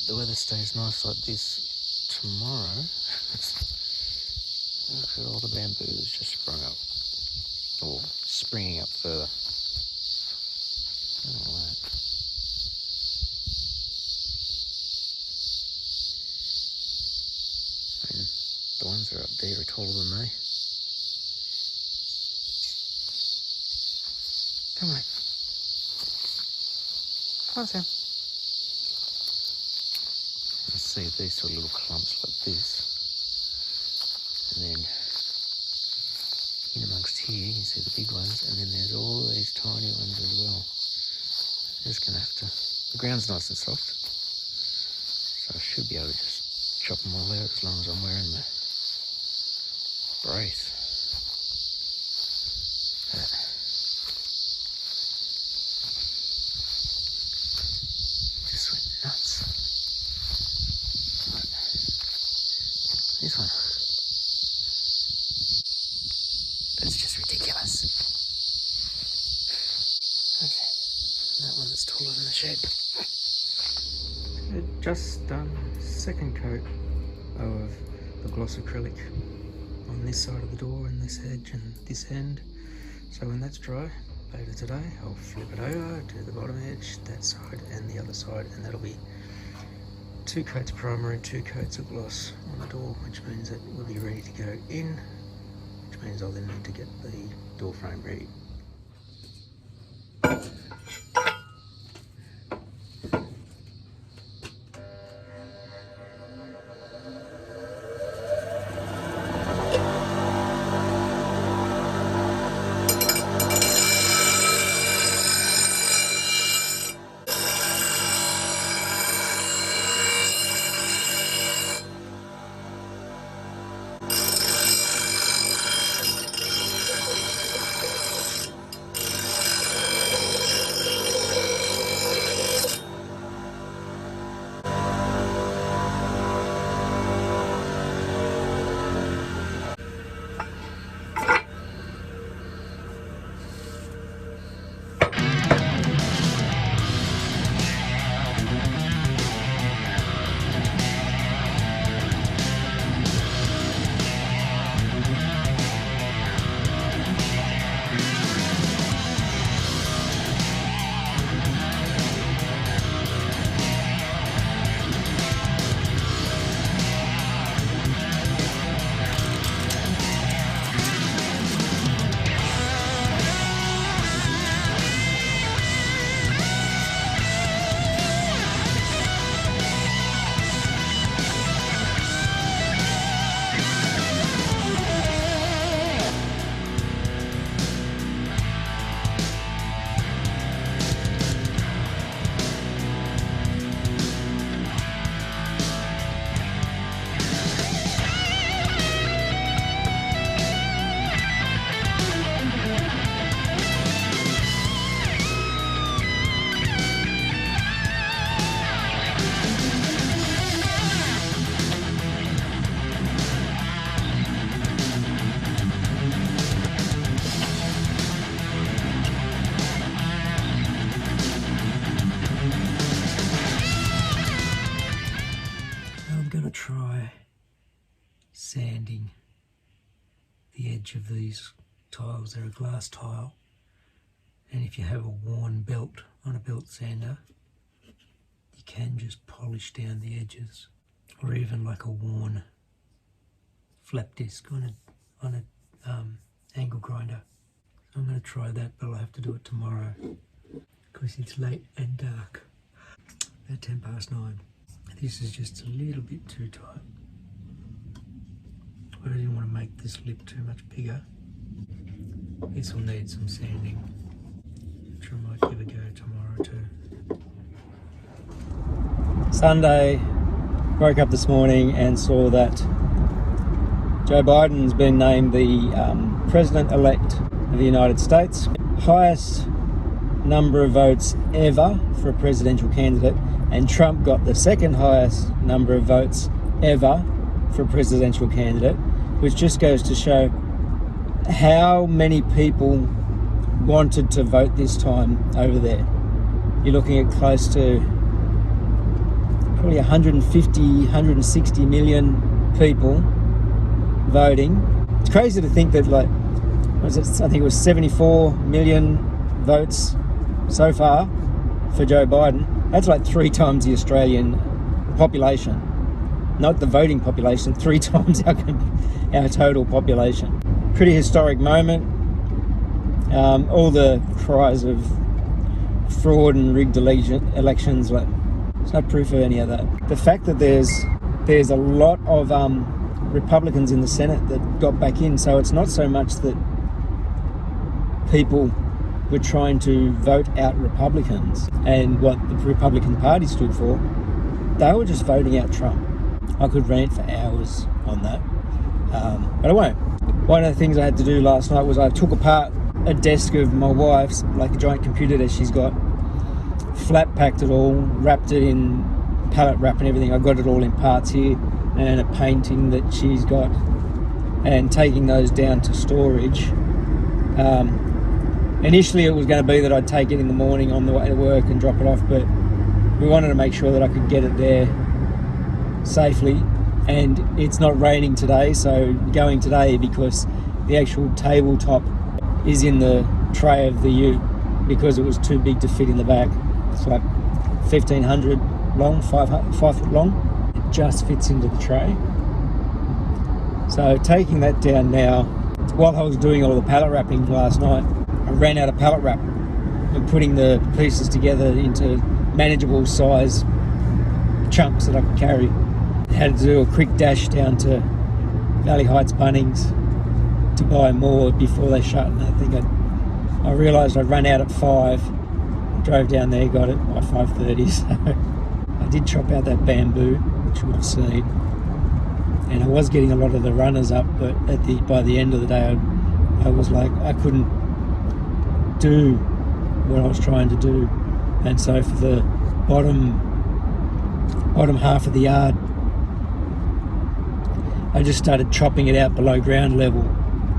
the weather stays nice like this tomorrow, look at all the bamboos just sprung up, or springing up further. Look at all that. I mean, the ones that are up there are taller than me. Come on. Come on, Sam. Let's see if these sort of little clumps like this. And then in amongst here, you see the big ones, and then there's all these tiny ones as well. Just gonna have to, the ground's nice and soft, so I should be able to just chop them all out as long as I'm wearing my brace. Just went nuts. Right. This one. That's just ridiculous. Okay, that one that's taller than the shed. Just done second coat of the gloss acrylic on this side of the door and this edge and this end. So when that's dry, later today, I'll flip it over to the bottom edge, that side and the other side, and that'll be 2 coats of primer and 2 coats of gloss on the door, which means that we'll be ready to go in, which means I'll then need to get the door frame ready. Try sanding the edge of these tiles. They're a glass tile, and if you have a worn belt on a belt sander, you can just polish down the edges, or even like a worn flap disc on a angle grinder. So I'm going to try that, but I'll have to do it tomorrow because it's late and dark, about 9:10. This is just a little bit too tight, but I didn't want to make this lip too much bigger. This will need some sanding, which I might give a go tomorrow too. Sunday, woke up this morning and saw that Joe Biden's been named the President-elect of the United States. Highest number of votes ever for a presidential candidate, and Trump got the second highest number of votes ever for a presidential candidate, which just goes to show how many people wanted to vote this time over there. You're looking at close to probably 150, 160 million people voting. It's crazy to think that, like, I think it was 74 million votes so far for Joe Biden. That's like 3 times the Australian population. Not the voting population, 3 times our total population. Pretty historic moment. All the cries of fraud and rigged elections, like, there's no proof of any of that. The fact that there's a lot of Republicans in the Senate that got back in, so it's not so much that people were trying to vote out Republicans and what the Republican Party stood for. They were just voting out Trump. I could rant for hours on that, but I won't. One of the things I had to do last night was I took apart a desk of my wife's, like a giant computer that she's got, flat packed it all, wrapped it in pallet wrap and everything. I got it all in parts here, and a painting that she's got, and taking those down to storage. Initially it was going to be that I'd take it in the morning on the way to work and drop it off, but we wanted to make sure that I could get it there safely. And it's not raining today, so going today because the actual tabletop is in the tray of the ute because it was too big to fit in the back. It's like 1,500 long, 5 foot long. It just fits into the tray. So taking that down now, while I was doing all the pallet wrapping last night, I ran out of pallet wrap and putting the pieces together into manageable size chunks that I could carry. I had to do a quick dash down to Valley Heights Bunnings to buy more before they shut, and I think I realised I'd run out at 5. Drove down there, got it by 5:30. So I did chop out that bamboo, which you would have seen, and I was getting a lot of the runners up, but by the end of the day I was like, I couldn't do what I was trying to do, and so for the bottom half of the yard I just started chopping it out below ground level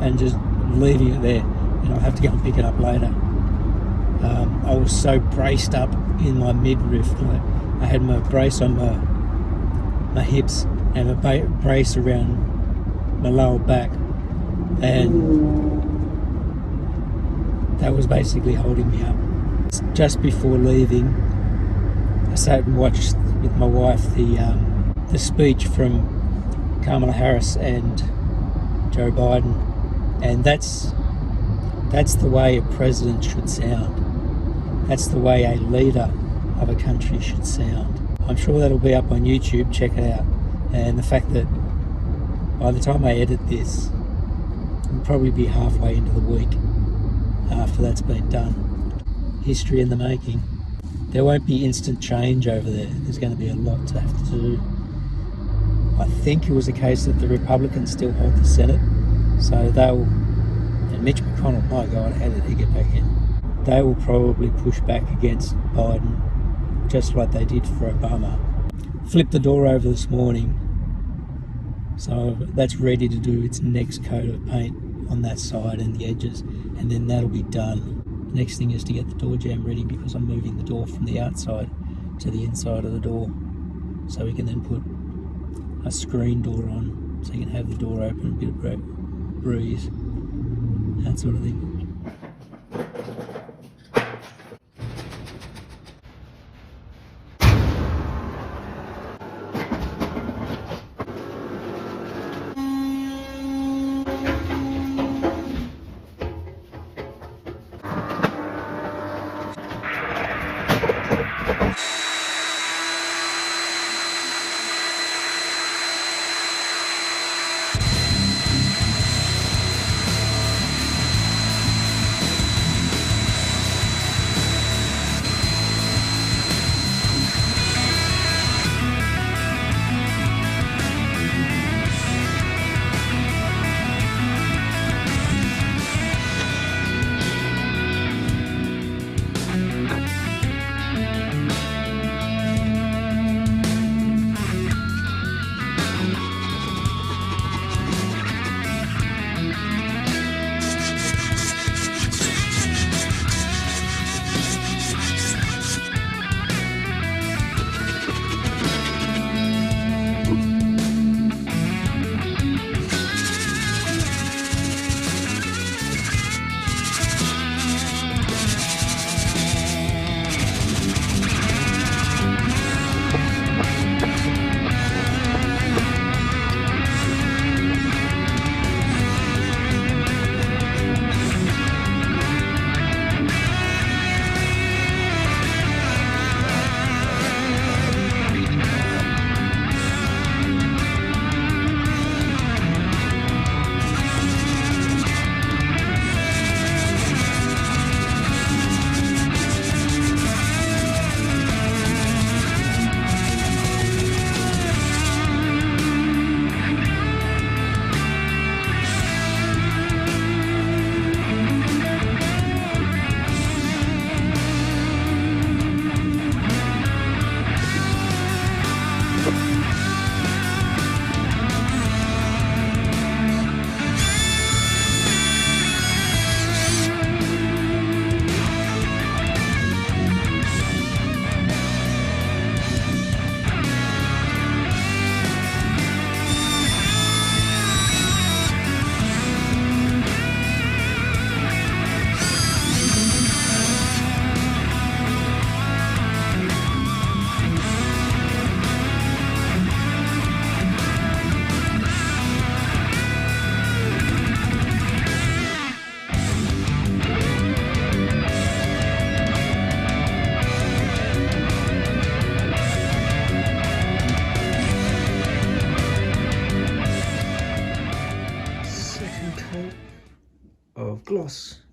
and just leaving it there, and I'll have to go and pick it up later. I was so braced up in my midriff, like I had my brace on my hips and a brace around my lower back, and that was basically holding me up. Just before leaving, I sat and watched with my wife the speech from Kamala Harris and Joe Biden, and that's the way a president should sound. That's the way a leader of a country should sound. I'm sure that'll be up on YouTube, check it out. And the fact that by the time I edit this, it'll probably be halfway into the week after that's been done. History in the making. There won't be instant change over there. There's going to be a lot to have to do. I think it was a case that the Republicans still hold the Senate, so and Mitch McConnell, my God, how did he get back in? They will probably push back against Biden, just like they did for Obama. Flipped the door over this morning, so that's ready to do its next coat of paint on that side and the edges, and then that'll be done. The next thing is to get the door jamb ready, because I'm moving the door from the outside to the inside of the door, so we can then put a screen door on, so you can have the door open, a bit of breeze, that sort of thing.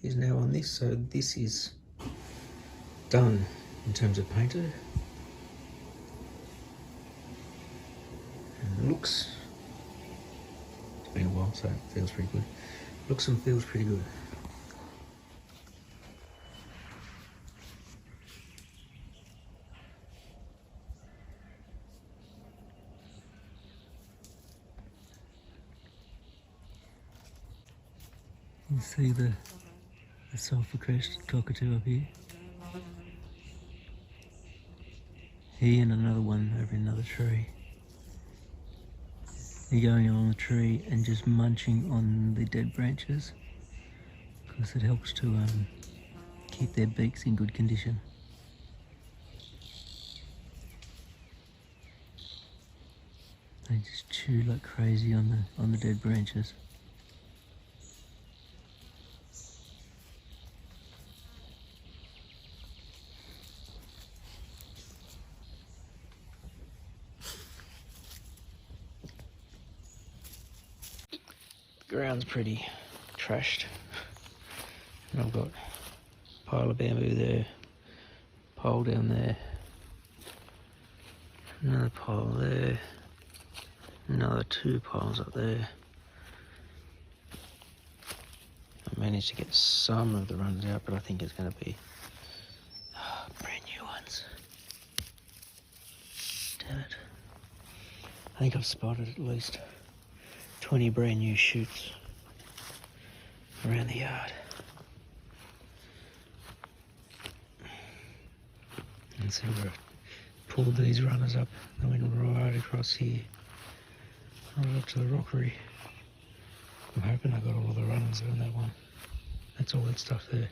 is now on this, so this is done in terms of painted. And looks, it's been a while, so it feels pretty good. Looks and feels pretty good. You see the sulphur crest cockatoo up here. He and another one over in another tree. They're going along the tree and just munching on the dead branches because it helps to keep their beaks in good condition. They just chew like crazy on the dead branches. The ground's pretty trashed. And I've got a pile of bamboo there, pole down there, another pile there, another 2 piles up there. I managed to get some of the runs out, but I think it's going to be brand new ones. Damn it. I think I've spotted at least 20 brand new shoots around the yard. And so we've pulled these runners up and went right across here, right up to the rockery. I'm hoping I got all the runners on that one. That's all that stuff there.